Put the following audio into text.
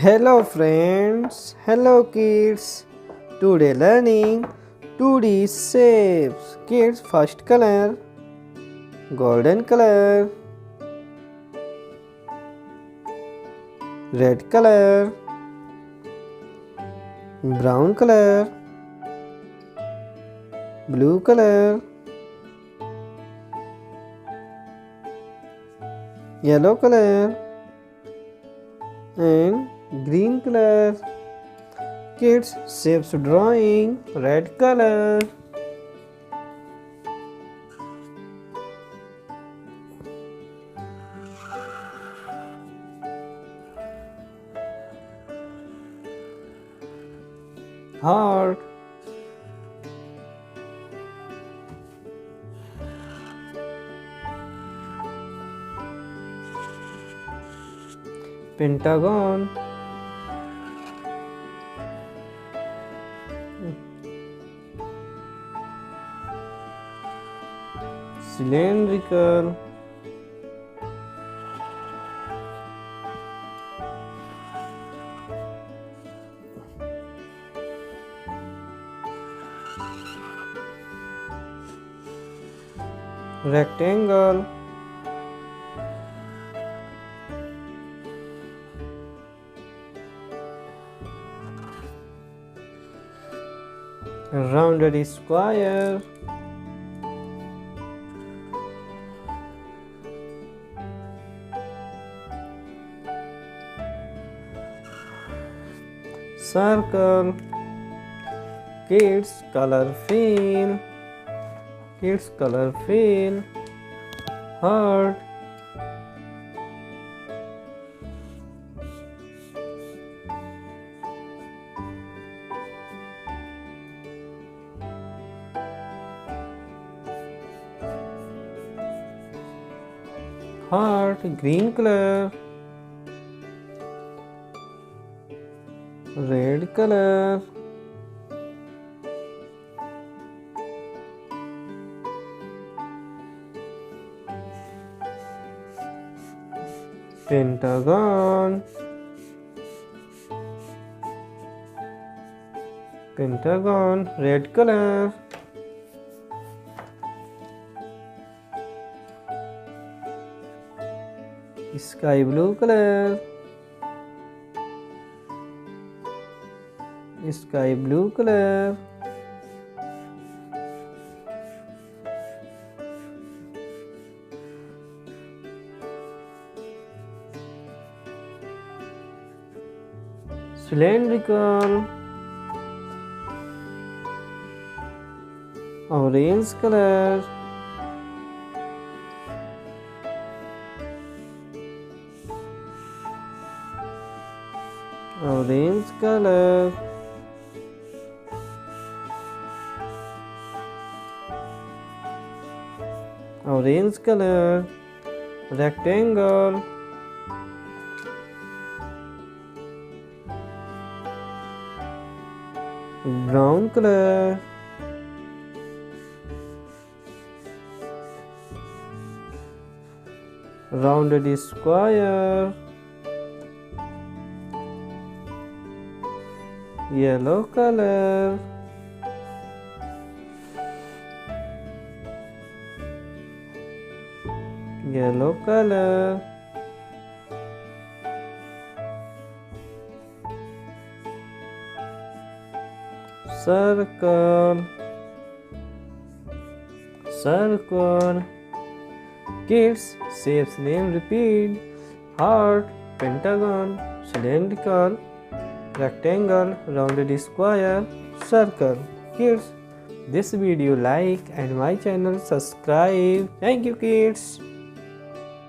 Hello friends, hello kids. Today learning 2D shapes. Kids first color golden color, red color, brown color, blue color, yellow color and green color. Kids shapes drawing red color. Heart, pentagon, cylindrical, rectangle, rounded square, circle. Kids color fill, heart, green color, red color, pentagon, red color, sky blue color, cylindrical, orange color, rectangle, brown color, rounded square, yellow color, circle. Kids shapes name repeat: heart, pentagon, cylindrical, rectangle, rounded square, circle. Kids, this video like and my channel subscribe. Thank you kids.